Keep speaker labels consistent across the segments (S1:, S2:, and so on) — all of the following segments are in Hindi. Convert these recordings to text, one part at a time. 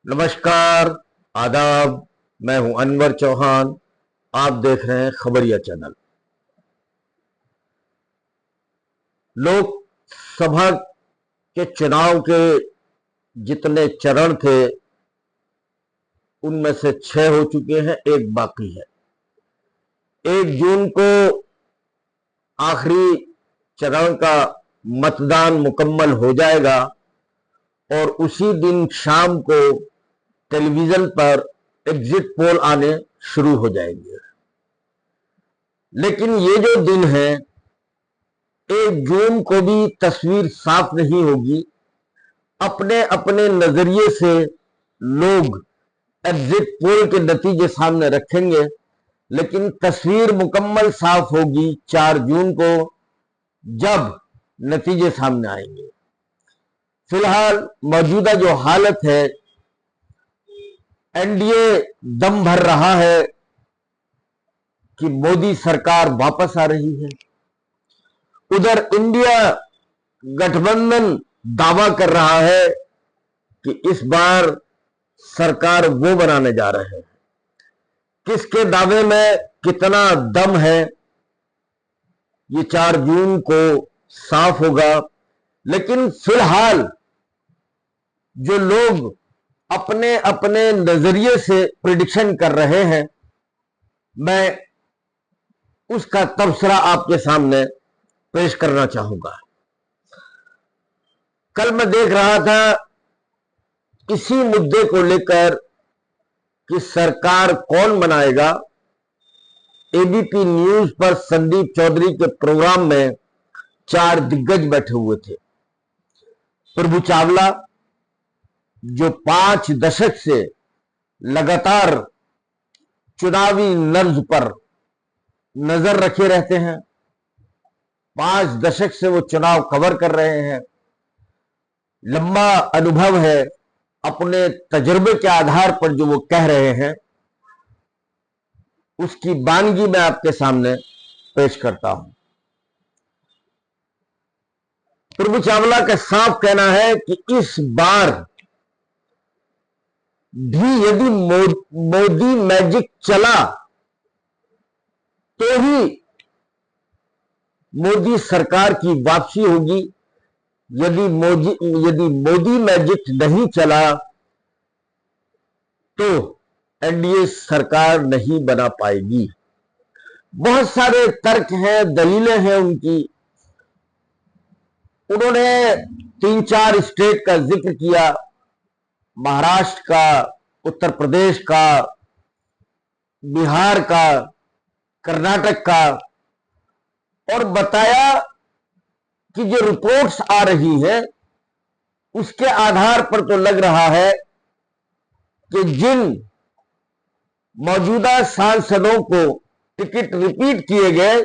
S1: नमस्कार, आदाब। मैं हूं अनवर चौहान। आप देख रहे हैं खबरिया चैनल। लोकसभा के चुनाव के जितने चरण थे उनमें से 6 हो चुके हैं, एक बाकी है। 1 जून को आखिरी चरण का मतदान मुकम्मल हो जाएगा और उसी दिन शाम को टेलीविजन पर एग्जिट पोल आने शुरू हो जाएंगे। लेकिन ये जो दिन है, 1 जून को भी तस्वीर साफ नहीं होगी। अपने अपने नजरिए से लोग एग्जिट पोल के नतीजे सामने रखेंगे, लेकिन तस्वीर मुकम्मल साफ होगी 4 जून को, जब नतीजे सामने आएंगे। फिलहाल मौजूदा जो हालत है, एनडीए दम भर रहा है कि मोदी सरकार वापस आ रही है। उधर इंडिया गठबंधन दावा कर रहा है कि इस बार सरकार वो बनाने जा रहे हैं। किसके दावे में कितना दम है, ये 4 जून को साफ होगा। लेकिन फिलहाल जो लोग अपने अपने नजरिए से प्रिडिक्शन कर रहे हैं, मैं उसका तबसरा आपके सामने पेश करना चाहूंगा। कल मैं देख रहा था इसी मुद्दे को लेकर कि सरकार कौन बनाएगा, एबीपी न्यूज पर संदीप चौधरी के प्रोग्राम में 4 दिग्गज बैठे हुए थे। प्रभु चावला, जो 5 दशक से लगातार चुनावी नर्ज पर नजर रखे रहते हैं, 5 दशक से वो चुनाव कवर कर रहे हैं, लंबा अनुभव है। अपने तजुर्बे के आधार पर जो वो कह रहे हैं, उसकी वानगी मैं आपके सामने पेश करता हूं। प्रभु चावला का साफ कहना है कि इस बार भी यदि मोदी मैजिक चला तो ही मोदी सरकार की वापसी होगी। यदि मोदी मैजिक नहीं चला तो एनडीए सरकार नहीं बना पाएगी। बहुत सारे तर्क हैं, दलीलें हैं उनकी। उन्होंने 3-4 स्टेट का जिक्र किया, महाराष्ट्र का, उत्तर प्रदेश का, बिहार का, कर्नाटक का, और बताया कि जो रिपोर्ट्स आ रही है उसके आधार पर तो लग रहा है कि जिन मौजूदा सांसदों को टिकट रिपीट किए गए,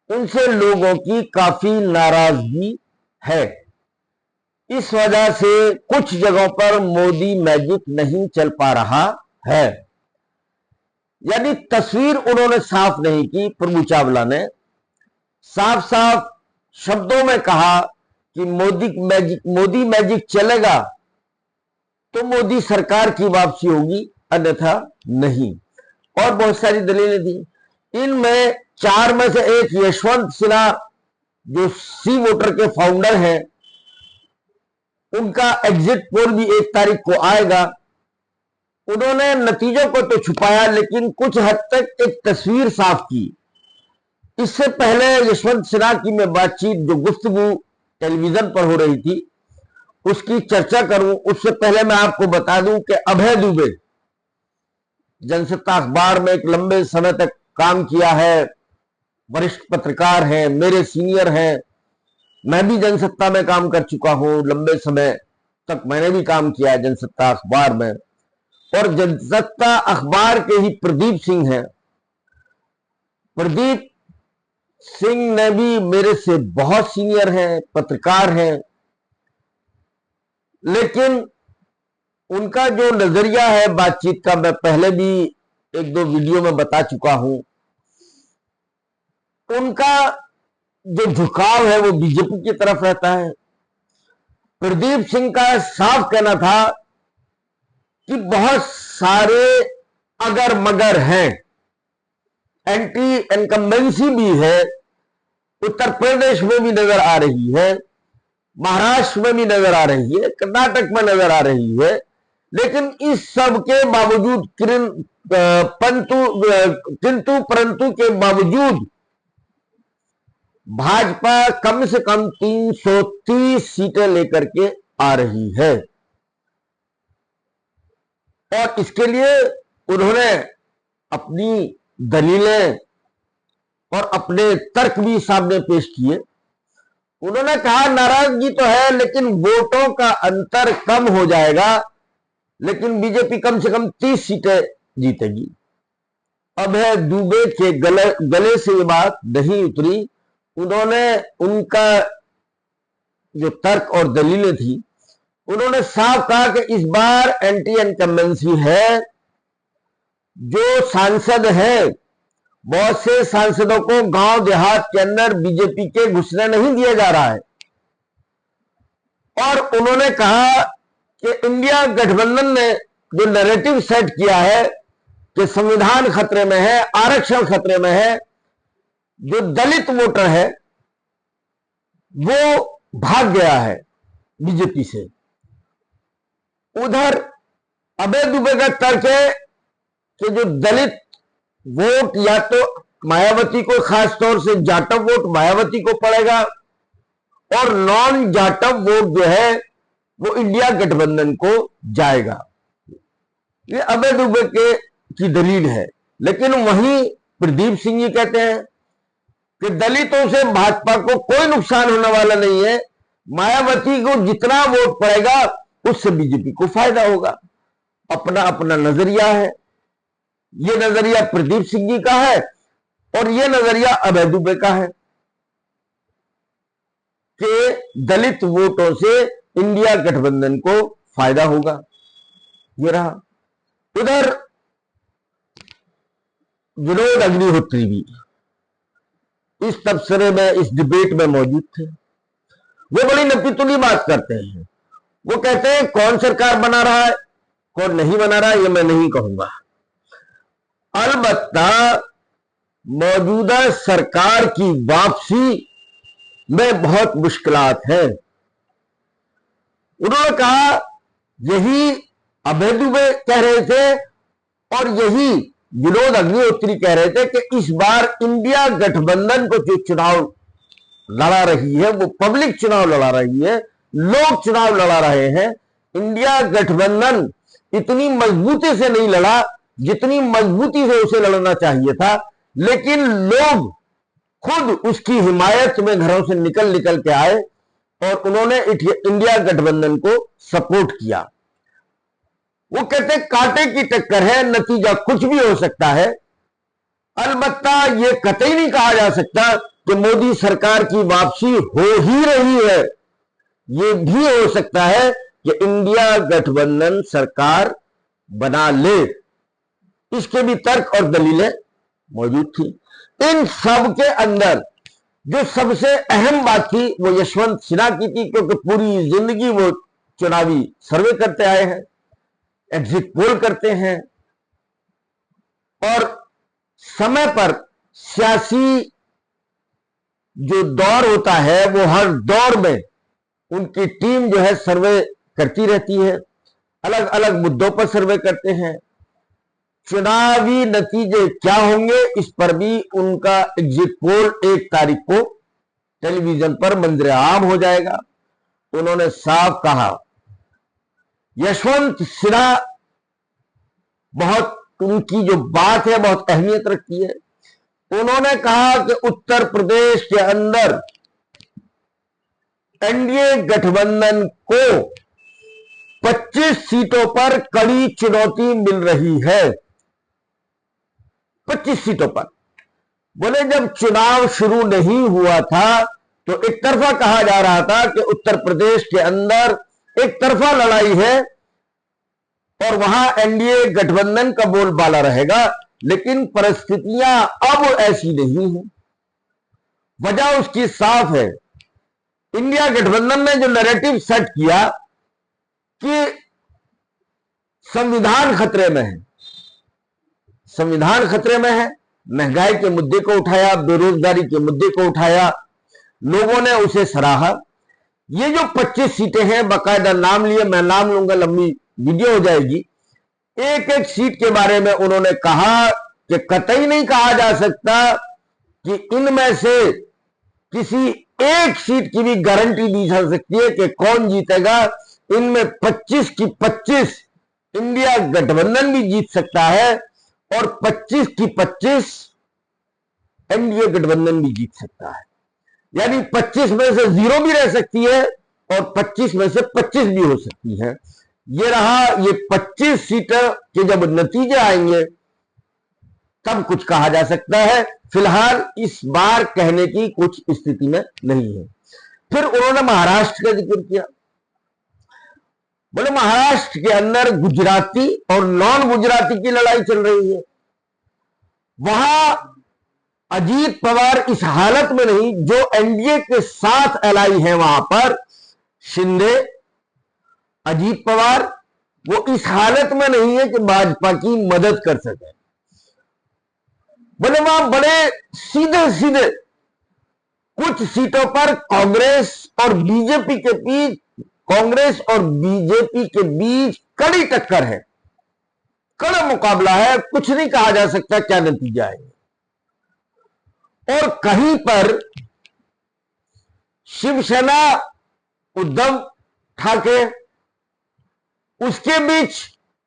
S1: उनसे लोगों की काफी नाराजगी है। इस वजह से कुछ जगहों पर मोदी मैजिक नहीं चल पा रहा है। यानी तस्वीर उन्होंने साफ नहीं की। प्रभु चावला ने साफ साफ शब्दों में कहा कि मोदी मैजिक चलेगा तो मोदी सरकार की वापसी होगी, अन्यथा नहीं। और बहुत सारी दलीलें दी। इनमें 4 में से एक यशवंत सिन्हा, जो सी वोटर के फाउंडर हैं, उनका एग्जिट पोल भी 1 तारीख को आएगा। उन्होंने नतीजों को तो छुपाया, लेकिन कुछ हद तक एक तस्वीर साफ की। इससे पहले यशवंत सिन्हा की मैं बातचीत, जो गुफ्तगू टेलीविजन पर हो रही थी, उसकी चर्चा करूं, उससे पहले मैं आपको बता दूं कि अभय दुबे जनसत्ता अखबार में एक लंबे समय तक काम किया है, वरिष्ठ पत्रकार हैं, मेरे सीनियर हैं। मैं भी जनसत्ता में काम कर चुका हूं, लंबे समय तक मैंने भी काम किया है जनसत्ता अखबार में। और जनसत्ता अखबार के ही प्रदीप सिंह हैं। प्रदीप सिंह ने भी मेरे से बहुत सीनियर हैं, पत्रकार हैं, लेकिन उनका जो नजरिया है बातचीत का, मैं पहले भी 1-2 वीडियो में बता चुका हूं। उनका जो झुकाव है वो बीजेपी की तरफ रहता है। प्रदीप सिंह का साफ कहना था कि बहुत सारे अगर मगर हैं, एंटी इनकम्बेंसी भी है, उत्तर प्रदेश में भी नजर आ रही है, महाराष्ट्र में भी नजर आ रही है, कर्नाटक में नजर आ रही है। लेकिन इस सब के बावजूद किंतु परंतु के बावजूद भाजपा कम से कम 330 सीटें लेकर के आ रही है। और इसके लिए उन्होंने अपनी दलीलें और अपने तर्क भी सामने पेश किए। उन्होंने कहा नाराजगी तो है, लेकिन वोटों का अंतर कम हो जाएगा, लेकिन बीजेपी कम से कम 30 सीटें जीतेगी। अभय दुबे के गले से ये बात नहीं उतरी। उन्होंने उनका जो तर्क और दलीलें थी, उन्होंने साफ कहा कि इस बार एंटी इनकम्बेंसी है। जो सांसद हैं, बहुत से सांसदों को गांव देहात के अंदर बीजेपी के घुसने नहीं दिया जा रहा है। और उन्होंने कहा कि इंडिया गठबंधन ने जो नैरेटिव सेट किया है कि संविधान खतरे में है, आरक्षण खतरे में है, जो दलित वोटर है वो भाग गया है बीजेपी से। उधर अभय दुबे का तर्क है कि जो दलित वोट या तो मायावती को, खासतौर से जाटव वोट मायावती को पड़ेगा, और नॉन जाटव वोट जो है वो इंडिया गठबंधन को जाएगा। ये अभय दुबे की दलील है। लेकिन वहीं प्रदीप सिंह जी कहते हैं कि दलितों से भाजपा को कोई नुकसान होने वाला नहीं है, मायावती को जितना वोट पड़ेगा उससे बीजेपी को फायदा होगा। अपना अपना नजरिया है। ये नजरिया प्रदीप सिंह जी का है और ये नजरिया अभय दुबे का है कि दलित वोटों से इंडिया गठबंधन को फायदा होगा। ये रहा। उधर विनोद अग्निहोत्री भी इस तबसरे में, इस डिबेट में मौजूद थे। वो बड़ी नपीतुली बात करते हैं। वो कहते हैं कौन सरकार बना रहा है, कौन नहीं बना रहा है, ये मैं नहीं कहूंगा। अलबत्ता मौजूदा सरकार की वापसी में बहुत मुश्किलात हैं। उन्होंने कहा, यही अभय दुबे कह रहे थे और यही विनोद अग्निहोत्री कह रहे थे कि इस बार इंडिया गठबंधन को जो चुनाव लड़ा रही है वो पब्लिक चुनाव लड़ा रही है, लोग चुनाव लड़ा रहे हैं। इंडिया गठबंधन इतनी मजबूती से नहीं लड़ा जितनी मजबूती से उसे लड़ना चाहिए था, लेकिन लोग खुद उसकी हिमायत में घरों से निकल निकल के आए और उन्होंने इंडिया गठबंधन को सपोर्ट किया। वो कहते कांटे की टक्कर है, नतीजा कुछ भी हो सकता है। अलबत्ता ये कतई नहीं कहा जा सकता कि मोदी सरकार की वापसी हो ही रही है। ये भी हो सकता है कि इंडिया गठबंधन सरकार बना ले। इसके भी तर्क और दलीलें मौजूद थी। इन सब के अंदर जो सबसे अहम बात थी वो यशवंत सिन्हा की थी, क्योंकि पूरी जिंदगी वो चुनावी सर्वे करते आए हैं, एग्जिट पोल करते हैं और समय पर सियासी जो दौर होता है वो हर दौर में उनकी टीम जो है सर्वे करती रहती है, अलग अलग मुद्दों पर सर्वे करते हैं। चुनावी नतीजे क्या होंगे इस पर भी उनका एग्जिट पोल 1 तारीख को टेलीविजन पर मंजरे आम हो जाएगा। उन्होंने साफ कहा, यशवंत सिन्हा बहुत, उनकी जो बात है बहुत अहमियत रखती है। उन्होंने कहा कि उत्तर प्रदेश के अंदर एनडीए गठबंधन को 25 सीटों पर कड़ी चुनौती मिल रही है। 25 सीटों पर। बोले जब चुनाव शुरू नहीं हुआ था तो एक तरफा कहा जा रहा था कि उत्तर प्रदेश के अंदर एक तरफा लड़ाई है और वहां एनडीए गठबंधन का बोलबाला रहेगा, लेकिन परिस्थितियां अब ऐसी नहीं है। वजह उसकी साफ है। इंडिया गठबंधन ने जो नैरेटिव सेट किया कि संविधान खतरे में है, संविधान खतरे में है। महंगाई के मुद्दे को उठाया, बेरोजगारी के मुद्दे को उठाया, लोगों ने उसे सराहा। ये जो 25 सीटें हैं, बाकायदा नाम लिए, मैं नाम लूंगा, लंबी वीडियो हो जाएगी। एक एक सीट के बारे में उन्होंने कहा कि कतई नहीं कहा जा सकता कि इनमें से किसी एक सीट की भी गारंटी दी जा सकती है कि कौन जीतेगा। इनमें 25 की 25 इंडिया गठबंधन भी जीत सकता है और 25 की 25 एनडीए गठबंधन भी जीत सकता है। यानी 25 में से 0 भी रह सकती है और 25 में से 25 भी हो सकती है। ये रहा, ये 25 सीटर के जब नतीजे आएंगे तब कुछ कहा जा सकता है। फिलहाल इस बार कहने की कुछ स्थिति में नहीं है। फिर उन्होंने महाराष्ट्र का जिक्र किया। बोले महाराष्ट्र के अंदर गुजराती और नॉन गुजराती की लड़ाई चल रही है। वहां अजीत पवार इस हालत में नहीं, जो एनडीए के साथ एलाई है वहां पर शिंदे, अजीत पवार, वो इस हालत में नहीं है कि भाजपा की मदद कर सके। बोले वहां बड़े सीधे सीधे कुछ सीटों पर कांग्रेस और बीजेपी के बीच, कांग्रेस और बीजेपी के बीच कड़ी टक्कर है, कड़ा मुकाबला है। कुछ नहीं कहा जा सकता क्या नतीजा है। और कहीं पर शिवसेना उद्धव ठाकरे, उसके बीच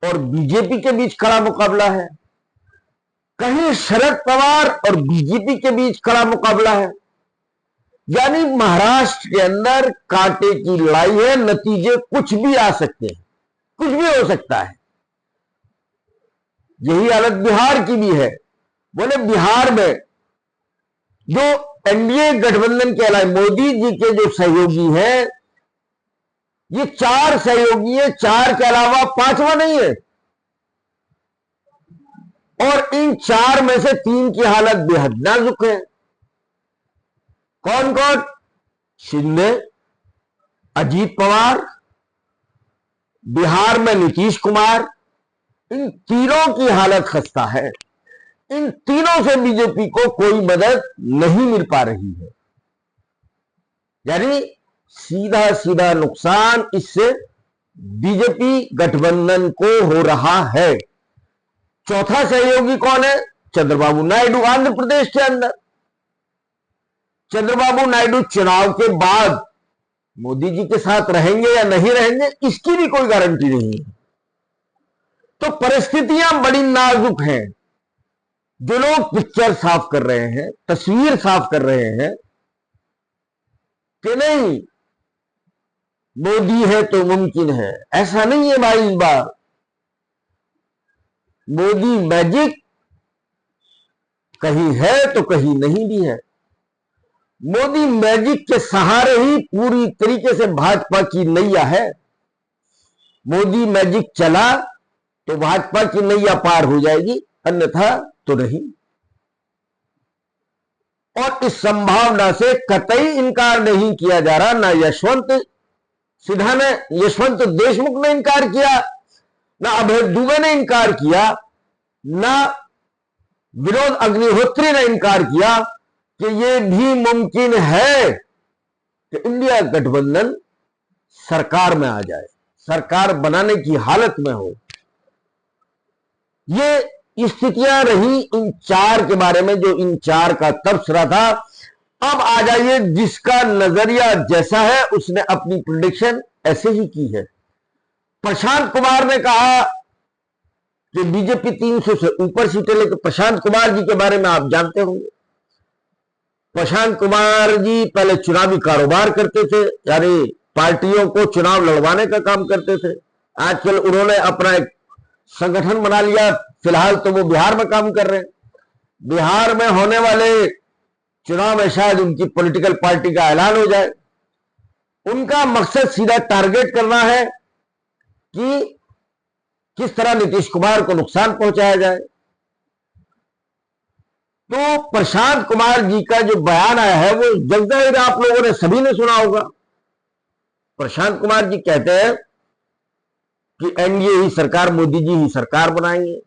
S1: और बीजेपी के बीच कड़ा मुकाबला है। कहीं शरद पवार और बीजेपी के बीच कड़ा मुकाबला है। यानी महाराष्ट्र के अंदर कांटे की लड़ाई है। नतीजे कुछ भी आ सकते हैं, कुछ भी हो सकता है। यही हालत बिहार की भी है। बोले बिहार में जो एनडीए गठबंधन के अलावा मोदी जी के जो सहयोगी हैं, ये 4 सहयोगी है, 4 के अलावा 5वां नहीं है। और इन 4 में से 3 की हालत बेहद नाजुक है। कौन कौन? शिंदे, अजीत पवार, बिहार में नीतीश कुमार, इन तीनों की हालत खस्ता है। इन तीनों से बीजेपी को कोई मदद नहीं मिल पा रही है। यानी सीधा सीधा नुकसान इससे बीजेपी गठबंधन को हो रहा है। चौथा सहयोगी कौन है? चंद्रबाबू नायडू, आंध्र प्रदेश के अंदर। चंद्रबाबू नायडू चुनाव के बाद मोदी जी के साथ रहेंगे या नहीं रहेंगे, इसकी भी कोई गारंटी नहीं है। तो परिस्थितियां बड़ी नाजुक हैं। जो लोग पिक्चर साफ कर रहे हैं, तस्वीर साफ कर रहे हैं कि नहीं मोदी है तो मुमकिन है, ऐसा नहीं है भाई। इस बार मोदी मैजिक कहीं है तो कहीं नहीं भी है। मोदी मैजिक के सहारे ही पूरी तरीके से भाजपा की नैया है। मोदी मैजिक चला तो भाजपा की नैया पार हो जाएगी, अन्यथा तो नहीं। और इस संभावना से कतई इनकार नहीं किया जा रहा। ना यशवंत सिन्हा ने, यशवंत देशमुख ने इनकार किया, ना अभय दुबे ने इनकार किया, ना विनोद अग्निहोत्री ने इनकार किया कि यह भी मुमकिन है कि इंडिया गठबंधन सरकार में आ जाए, सरकार बनाने की हालत में हो। ये स्थितियां रही इन 4 के बारे में, जो इन 4 का तबसरा था। अब आ जाइए, जिसका नजरिया जैसा है उसने अपनी प्रेडिक्शन ऐसे ही की है। प्रशांत कुमार ने कहा कि बीजेपी 300 से ऊपर सीटें लेकर। प्रशांत कुमार जी के बारे में आप जानते होंगे। प्रशांत कुमार जी पहले चुनावी कारोबार करते थे, यानी पार्टियों को चुनाव लड़वाने का काम करते थे। आजकल उन्होंने अपना एक संगठन बना लिया। फिलहाल तो वो बिहार में काम कर रहे हैं। बिहार में होने वाले चुनाव में शायद उनकी पॉलिटिकल पार्टी का ऐलान हो जाए। उनका मकसद सीधा टारगेट करना है कि किस तरह नीतीश कुमार को नुकसान पहुंचाया जाए। तो प्रशांत कुमार जी का जो बयान आया है वो जगजाहिर आप लोगों ने सभी ने सुना होगा। प्रशांत कुमार जी कहते हैं कि एनडीए ही सरकार, मोदी जी ही सरकार बनाएंगे।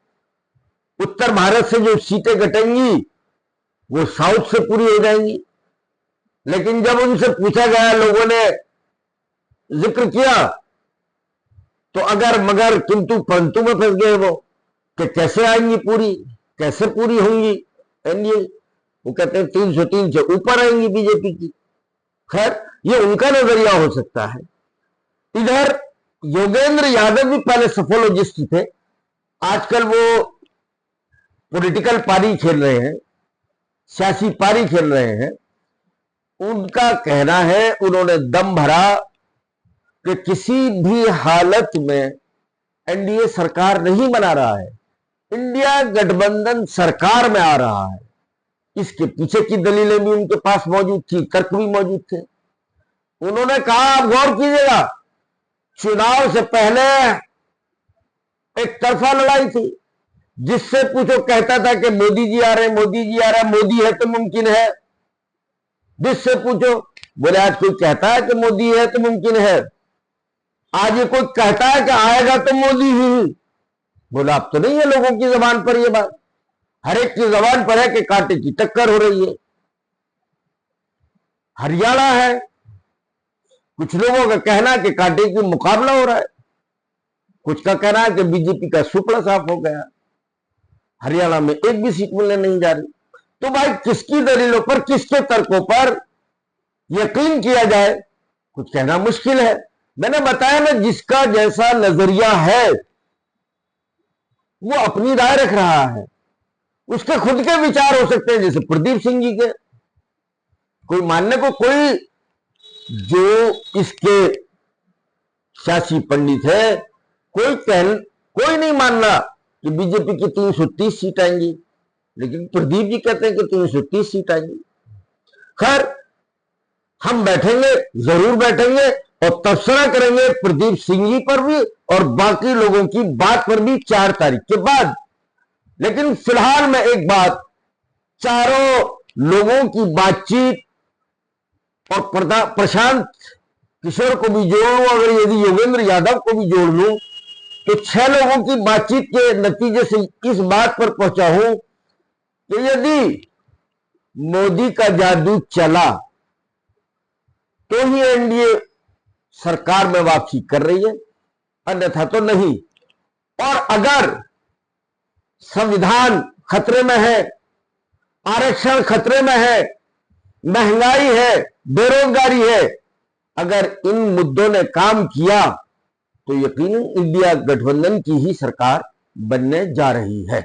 S1: उत्तर भारत से जो सीटें घटेंगी वो साउथ से पूरी हो जाएंगी। लेकिन जब उनसे पूछा गया, लोगों ने जिक्र किया, तो अगर मगर किंतु परंतु में फंस गए वो, कि कैसे आएंगी पूरी, कैसे पूरी होंगी एनडीए। वो कहते हैं 303 से ऊपर आएंगी बीजेपी की। खैर, ये उनका नजरिया हो सकता है। इधर योगेंद्र यादव भी पहले सफोलॉजिस्ट थे, आजकल वो पॉलिटिकल पारी खेल रहे हैं, सियासी पारी खेल रहे हैं। उनका कहना है, उन्होंने दम भरा कि किसी भी हालत में एनडीए सरकार नहीं बना रहा है, इंडिया गठबंधन सरकार में आ रहा है। इसके पीछे की दलीलें भी उनके पास मौजूद थी, तर्क भी मौजूद थे। उन्होंने कहा, आप गौर कीजिएगा, चुनाव से पहले एक तरफा लड़ाई थी। जिससे पूछो कहता था कि मोदी जी आ रहे हैं, मोदी जी आ रहे हैं, मोदी है तो मुमकिन है। जिससे पूछो, बोले आज कोई कहता है कि मोदी है तो मुमकिन है, आज ये कोई कहता है कि आएगा तो मोदी ही। बोला अब तो नहीं है लोगों की जबान पर ये बात, हर एक की जबान पर है कि कांटे की टक्कर हो रही है। हरियाणा है, कुछ लोगों का कहना है कि कांटे की मुकाबला हो रहा है, कुछ का कहना है कि बीजेपी का सुपड़ा साफ हो गया, हरियाणा में एक भी सीट मिलने नहीं जा रही। तो भाई किसकी दलीलों पर, किसके तर्कों पर यकीन किया जाए, कुछ कहना मुश्किल है। मैंने बताया ना, जिसका जैसा नजरिया है वो अपनी राय रख रहा है, उसके खुद के विचार हो सकते हैं, जैसे प्रदीप सिंह जी के। कोई मानने को, कोई जो इसके सियासी पंडित है, कोई नहीं मान रहा कि बीजेपी की 330 सीट आएंगी, लेकिन प्रदीप जी कहते हैं कि 330 सीट आएंगी। खैर, हम बैठेंगे, जरूर बैठेंगे और तबसरा करेंगे प्रदीप सिंह जी पर भी और बाकी लोगों की बात पर भी 4 तारीख के बाद। लेकिन फिलहाल मैं एक बात, चारों लोगों की बातचीत और प्रशांत किशोर को भी जोड़ लूं, अगर यदि योगेंद्र यादव को भी जोड़ लूं, तो 6 लोगों की बातचीत के नतीजे से इस बात पर पहुंचा हूं कि यदि मोदी का जादू चला तो ही एनडीए सरकार में वापसी कर रही है, अन्यथा तो नहीं। और अगर संविधान खतरे में है, आरक्षण खतरे में है, महंगाई है, बेरोजगारी है, अगर इन मुद्दों ने काम किया तो यकीनन इंडिया गठबंधन की ही सरकार बनने जा रही है।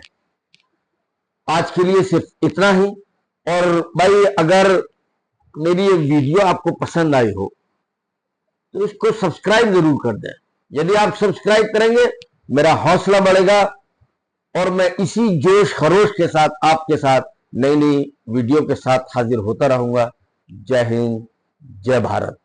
S1: आज के लिए सिर्फ इतना ही। और भाई, अगर मेरी ये वीडियो आपको पसंद आई हो तो इसको सब्सक्राइब जरूर कर दें। यदि आप सब्सक्राइब करेंगे मेरा हौसला बढ़ेगा और मैं इसी जोश खरोश के साथ आपके साथ नई नई वीडियो के साथ हाजिर होता रहूंगा। जय हिंद, जय भारत।